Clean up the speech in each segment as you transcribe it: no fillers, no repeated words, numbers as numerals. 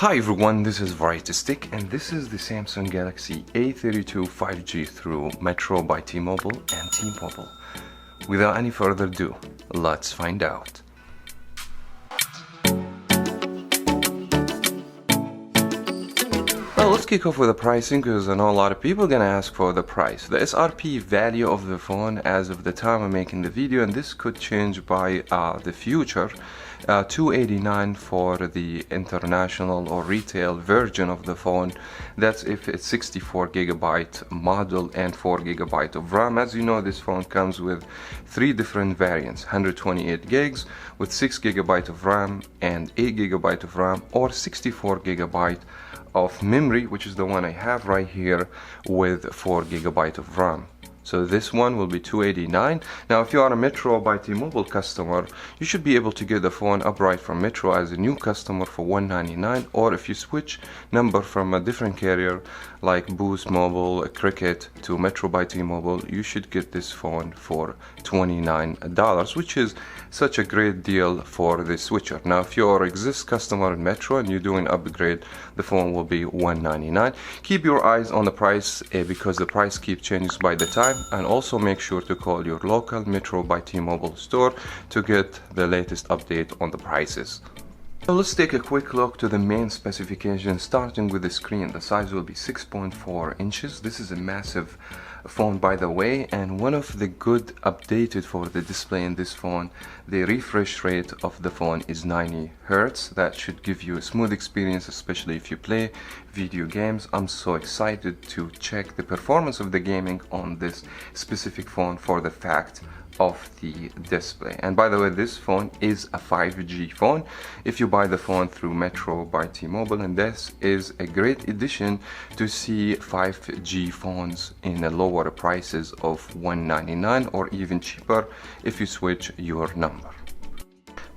Hi everyone, this is Variety Stick and this is the Samsung Galaxy A32 5G through Metro by T-Mobile and T-Mobile. Without any further ado, let's find out. Well, let's kick off with the pricing because I know a lot of people are gonna ask for the price. The SRP value of the phone as of the time I'm making the video, and this could change by the future. $289 for the international or retail version of the phone. That's if it's 64GB model and 4GB of RAM. As you know, this phone comes with three different variants: 128 gigs with 6GB of RAM and 8GB of RAM, or 64GB of memory, which is the one I have right here, with 4GB of RAM. So this one will be $289. Now, if you are a Metro by T-Mobile customer, you should be able to get the phone upright from Metro as a new customer for $199, or if you switch number from a different carrier like Boost Mobile, Cricket to Metro by T-Mobile, you should get this phone for $29, which is such a great deal for the switcher. Now, if you're an existing customer in Metro and you're doing upgrade, the phone will be $199. Keep your eyes on the price because the price keeps changing by the time, and also make sure to call your local Metro by T-Mobile store to get the latest update on the prices. So let's take a quick look to the main specifications, starting with the screen. The size will be 6.4 inches. This is a massive phone, by the way, and one of the good updated for the display in this phone, the refresh rate of the phone is 90 Hz. That should give you a smooth experience, especially if you play video games. I'm so excited to check the performance of the gaming on this specific phone for the fact of the display. And by the way, this phone is a 5G phone if you buy the phone through Metro by T-Mobile, and this is a great addition to see 5G phones in a lower prices of $199 or even cheaper if you switch your number.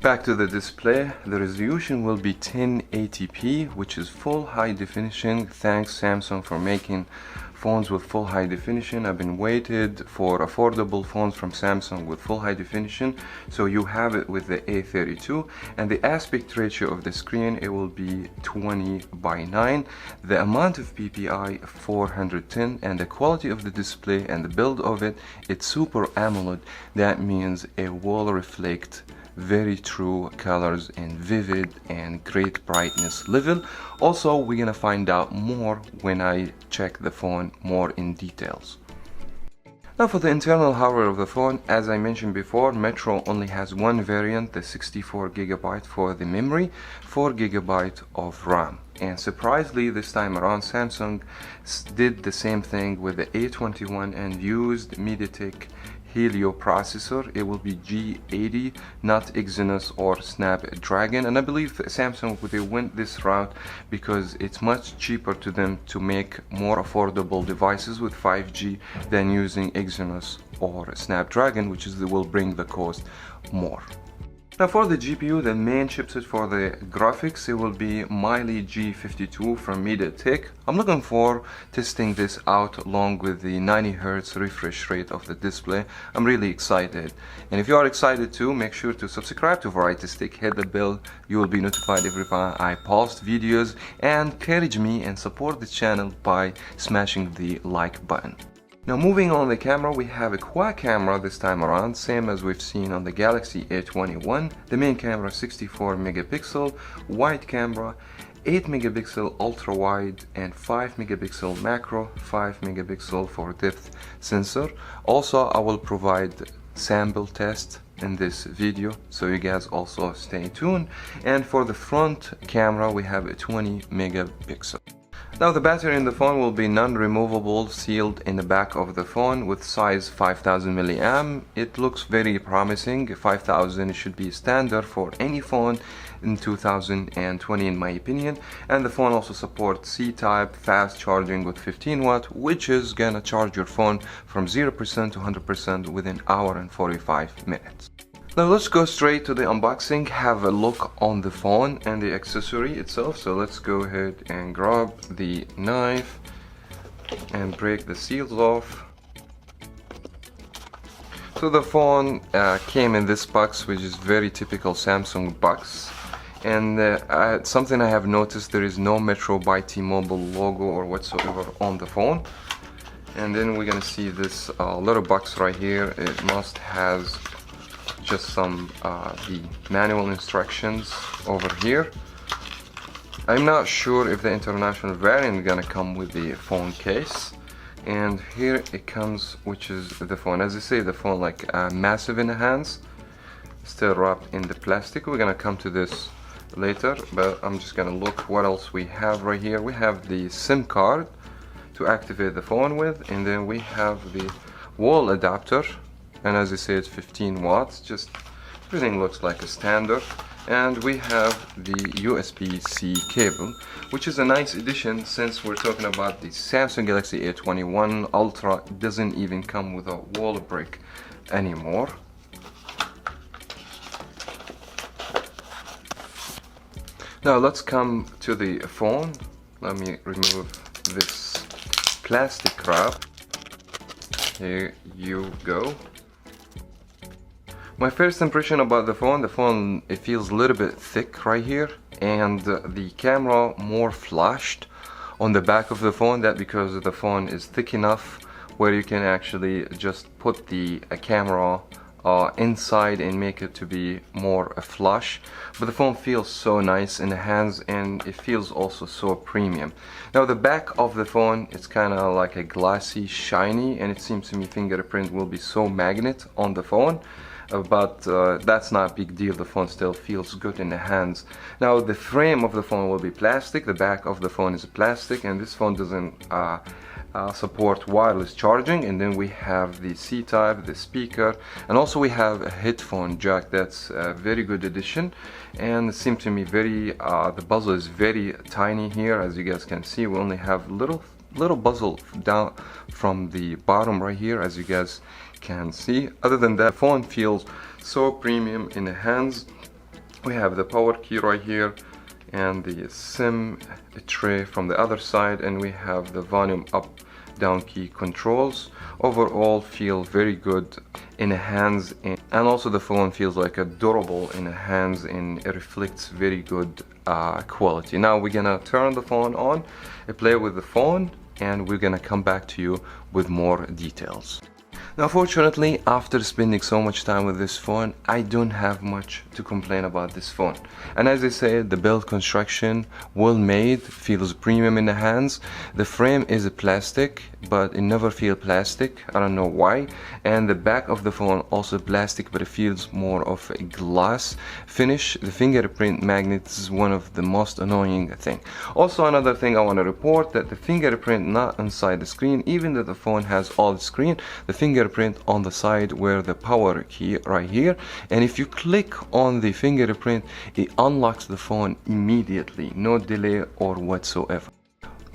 Back to the display, the resolution will be 1080p, which is full high definition. Thanks Samsung for making phones with full high definition. I've been waited for affordable phones from Samsung with full high definition, so you have it with the A32. And the aspect ratio of the screen, it will be 20:9. The amount of PPI 410, and the quality of the display and the build of it, it's Super AMOLED. That means it will reflect very true colors and vivid and great brightness level. Also, we're gonna find out more when I check the phone more in details. Now, for the internal hardware of the phone, as I mentioned before, Metro only has one variant, the 64GB for the memory, 4GB of RAM. And surprisingly, this time around, Samsung did the same thing with the A21 and used MediaTek Helio processor. It will be G80, not Exynos or Snapdragon, and I believe Samsung they went this route because it's much cheaper to them to make more affordable devices with 5G than using Exynos or Snapdragon, which will bring the cost more. Now, for the GPU, the main chipset for the graphics, it will be Mali G52 from MediaTek. I'm looking for testing this out along with the 90 Hz refresh rate of the display. I'm really excited. And if you are excited too, make sure to subscribe to Variety Stick, hit the bell. You will be notified every time I post videos, and encourage me and support the channel by smashing the like button. Now, moving on the camera, we have a quad camera this time around, same as we've seen on the Galaxy A21. The main camera 64 megapixel, wide camera 8 megapixel ultra wide, and 5 megapixel macro, 5 megapixel for depth sensor. Also, I will provide sample test in this video, so you guys also stay tuned. And for the front camera, we have a 20 megapixel. Now, the battery in the phone will be non-removable, sealed in the back of the phone with size 5000 mAh. It looks very promising. 5000 should be standard for any phone in 2020 in my opinion. And the phone also supports C-type fast charging with 15 watt, which is gonna charge your phone from 0% to 100% within an hour and 45 minutes. Now let's go straight to the unboxing, have a look on the phone and the accessory itself. So let's go ahead and grab the knife and break the seals off. So the phone came in this box, which is very typical Samsung box. And something I have noticed, there is no Metro by T-Mobile logo or whatsoever on the phone. And then we're gonna see this little box right here. It must has just some the manual instructions over here. I'm not sure if the international variant is gonna come with the phone case. And here it comes, which is the phone. As I say, the phone like massive in the hands, still wrapped in the plastic. We're gonna come to this later, but I'm just gonna look what else we have right here. We have the SIM card to activate the phone with, and then we have the wall adapter, and as I say, it's 15 watts. Just everything looks like a standard. And we have the USB-C cable, which is a nice addition since we're talking about the Samsung Galaxy A21 Ultra. It doesn't even come with a wall brick anymore. Now let's come to the phone. Let me remove this plastic wrap. Here you go. My first impression about the phone, it feels a little bit thick right here, and the camera more flashed on the back of the phone. That because the phone is thick enough where you can actually just put the camera inside and make it to be more flush. But the phone feels so nice in the hands, and it feels also so premium. Now the back of the phone, it's kind of like a glassy, shiny, and it seems to me fingerprint will be so magnet on the phone. But that's not a big deal. The phone still feels good in the hands. Now the frame of the phone will be plastic, the back of the phone is plastic, and this phone doesn't support wireless charging. And then we have the C-type, the speaker, and also we have a headphone jack. That's a very good addition, and it seems to me very the bezel is very tiny here. As you guys can see, we only have little bezel down from the bottom right here, as you guys can see. Other than that, the phone feels so premium in the hands. We have the power key right here and the SIM tray from the other side, and we have the volume up down key controls. Overall feel very good in the hands, and also the phone feels like a durable in the hands, and it reflects very good quality. Now we're gonna turn the phone on, play with the phone, and we're gonna come back to you with more details. Now fortunately, after spending so much time with this phone, I don't have much to complain about this phone. And as I said, the build construction, well made, feels premium in the hands. The frame is plastic, but it never feels plastic. I don't know why. And the back of the phone also plastic, but it feels more of a glass finish. The fingerprint magnet is one of the most annoying thing. Also another thing I want to report, that the fingerprint not inside the screen, even though the phone has all the screen, the fingerprint on the side where the power key right here, and if you click on the fingerprint, it unlocks the phone immediately, no delay or whatsoever.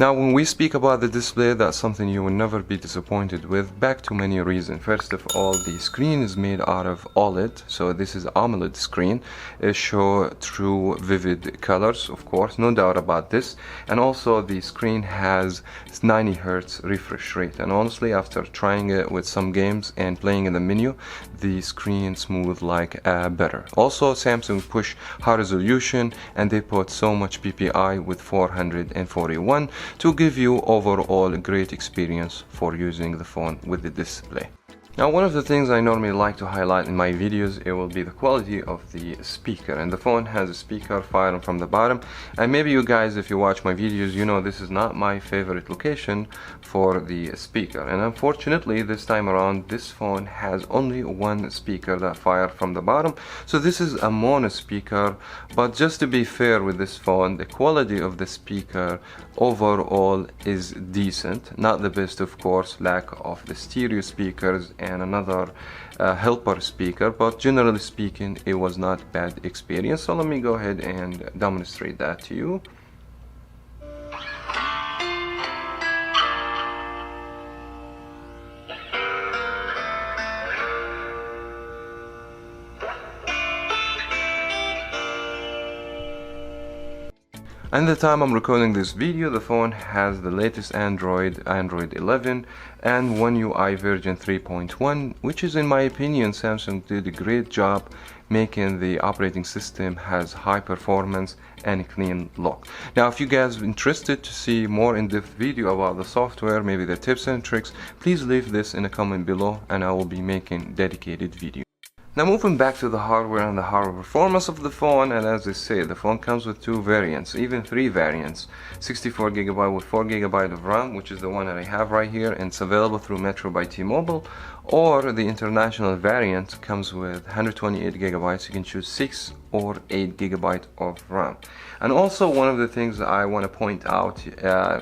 Now when we speak about the display, that's something you will never be disappointed with, back to many reasons. First of all, the screen is made out of OLED, so this is AMOLED screen. It shows true vivid colors, of course, no doubt about this. And also the screen has 90 Hz refresh rate, and honestly after trying it with some games and playing in the menu, the screen smooth like better. Also Samsung push high resolution, and they put so much PPI with 441 to give you overall a great experience for using the phone with the display. Now one of the things I normally like to highlight in my videos, it will be the quality of the speaker. And the phone has a speaker firing from the bottom, and maybe you guys, if you watch my videos, you know this is not my favorite location for the speaker. And unfortunately this time around this phone has only one speaker that fires from the bottom, so this is a mono speaker. But just to be fair with this phone, the quality of the speaker overall is decent, not the best of course, lack of the stereo speakers and another helper speaker, but generally speaking it was not bad experience. So let me go ahead and demonstrate that to you. And the time I'm recording this video, the phone has the latest Android 11 and One UI version 3.1, which is, in my opinion, Samsung did a great job making the operating system has high performance and clean look. Now, if you guys are interested to see more in-depth video about the software, maybe the tips and tricks, please leave this in a comment below and I will be making dedicated video. Now, moving back to the hardware and the hardware performance of the phone, and as I say, the phone comes with two variants, even three variants: 64GB with 4GB of RAM, which is the one that I have right here, and it's available through Metro by T-Mobile, or the international variant comes with 128GB. You can choose 6 or 8GB of RAM. And also, one of the things that I want to point out,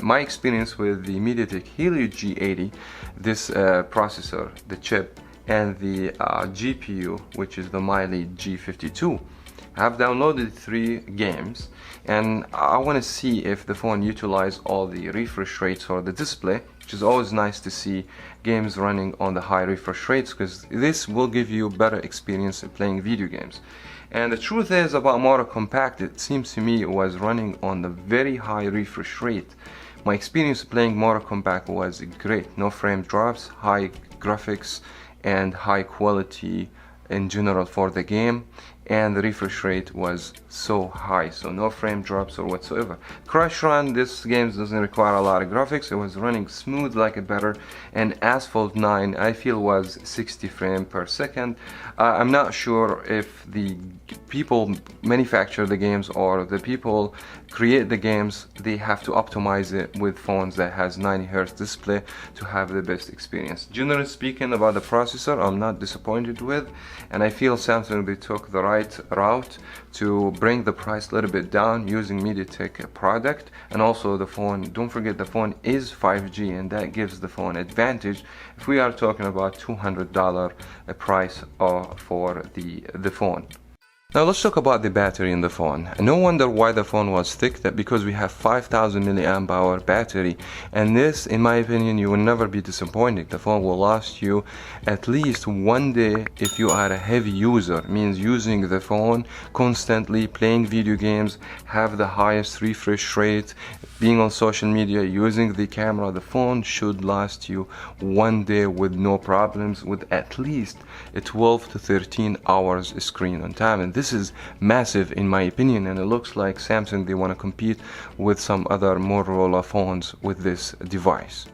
my experience with the MediaTek Helio G80, this processor, the chip, and the GPU, which is the Mali G52. I have downloaded 3 games and I want to see if the phone utilizes all the refresh rates for the display, which is always nice to see games running on the high refresh rates, because this will give you better experience in playing video games. And the truth is about Moto Compact, it seems to me it was running on the very high refresh rate. My experience playing Moto Compact was great. No frame drops, high graphics, and high quality in general for the game, and the refresh rate was so high, so no frame drops or whatsoever. Crash Run, this game doesn't require a lot of graphics. It was running smooth like a butter, and Asphalt 9 I feel was 60 frames per second. I'm not sure if the people manufacture the games or the people create the games, they have to optimize it with phones that has 90Hz display to have the best experience. Generally speaking, about the processor, I'm not disappointed with, and I feel Samsung, they took the right route to bring the price a little bit down using MediaTek product. And also the phone, don't forget the phone is 5G, and that gives the phone advantage if we are talking about $200 price for the phone. Now let's talk about the battery in the phone. No wonder why the phone was thick, that because we have 5000 milliamp hour battery, and this, in my opinion, you will never be disappointed. The phone will last you at least 1 day if you are a heavy user, means using the phone constantly, playing video games, have the highest refresh rate, being on social media, using the camera. The phone should last you 1 day with no problems, with at least a 12 to 13 hours screen on time. And this is massive in my opinion, and it looks like Samsung, they want to compete with some other Motorola phones with this device.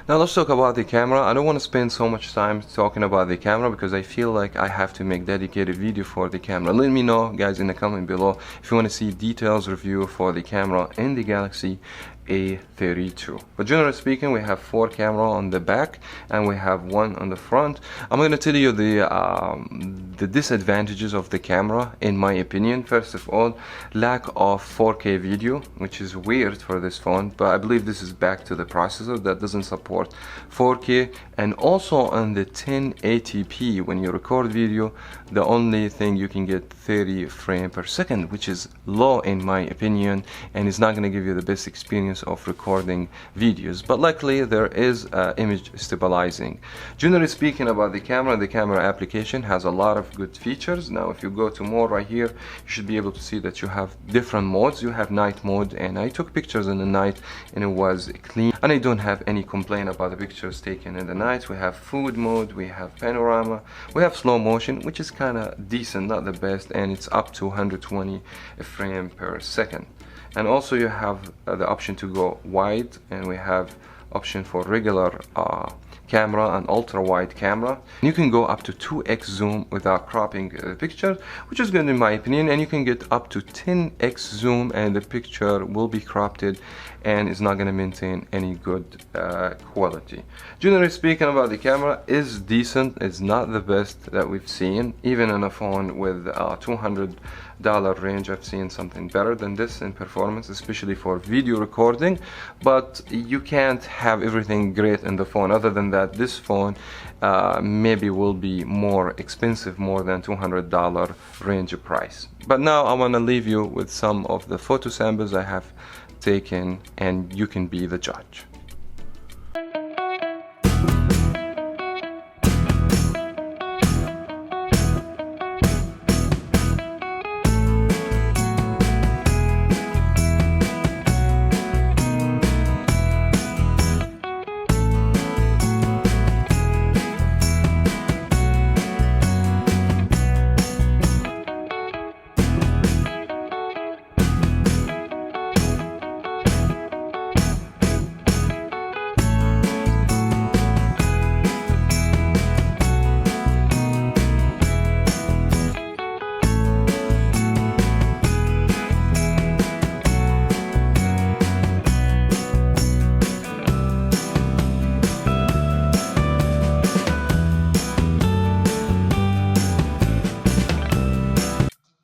Now let's talk about the camera. I don't want to spend so much time talking about the camera because I feel like I have to make dedicated video for the camera. Let me know, guys, in the comment below if you want to see details review for the camera in the Galaxy A32. But generally speaking, we have 4 cameras on the back and we have 1 on the front. I'm going to tell you the disadvantages of the camera in my opinion. First of all, lack of 4K video, which is weird for this phone, but I believe this is back to the processor that doesn't support 4K. And also on the 1080p, when you record video, the only thing you can get 30 frames per second, which is low in my opinion, and it's not going to give you the best experience of recording videos. But luckily there is image stabilizing. Generally speaking about the camera application has a lot of good features. Now if you go to more right here, you should be able to see that you have different modes. You have night mode, and I took pictures in the night and it was clean, and I don't have any complaint about the pictures taken in the night. We have food mode, we have panorama, we have slow motion, which is kind of decent, not the best, and it's up to 120 frames per second. And also you have the option to go wide, and we have option for regular camera and ultra wide camera. You can go up to 2x zoom without cropping the picture, which is good in my opinion, and you can get up to 10x zoom and the picture will be cropped and it's not going to maintain any good quality. Generally speaking about the camera is decent. It's not the best that we've seen. Even on a phone with $200 range, I've seen something better than this in performance, especially for video recording, but you can't have everything great in the phone. Other than that, this phone maybe will be more expensive, more than $200 range price. But now I want to leave you with some of the photo samples I have taken, and you can be the judge.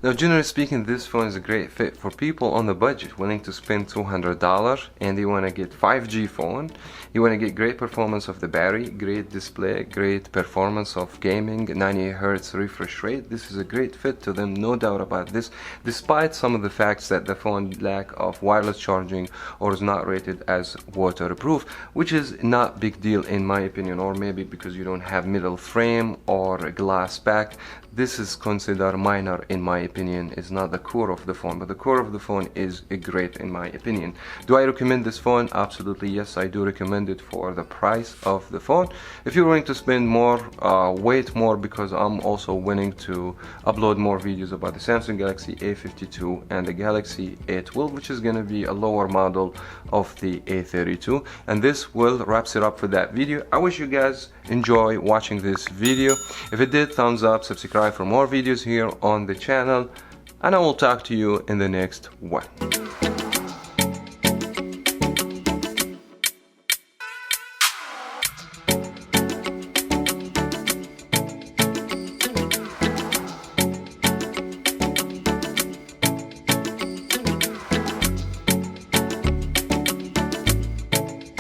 Now, generally speaking, this phone is a great fit for people on the budget, willing to spend $200, and they want to get 5G phone. You want to get great performance of the battery, great display, great performance of gaming, 98 Hz refresh rate. This is a great fit to them, no doubt about this, despite some of the facts that the phone lack of wireless charging or is not rated as waterproof, which is not big deal in my opinion, or maybe because you don't have metal frame or a glass back. This is considered minor in my opinion. It's not the core of the phone, but the core of the phone is great in my opinion. Do I recommend this phone? Absolutely yes, I do recommend it for the price of the phone. If you're willing to spend more, wait more, because I'm also willing to upload more videos about the Samsung Galaxy A52 and the Galaxy A12, which is going to be a lower model of the A32, and this will wraps it up for that video. I wish you guys enjoy watching this video. If it did, thumbs up, subscribe for more videos here on the channel, and I will talk to you in the next one.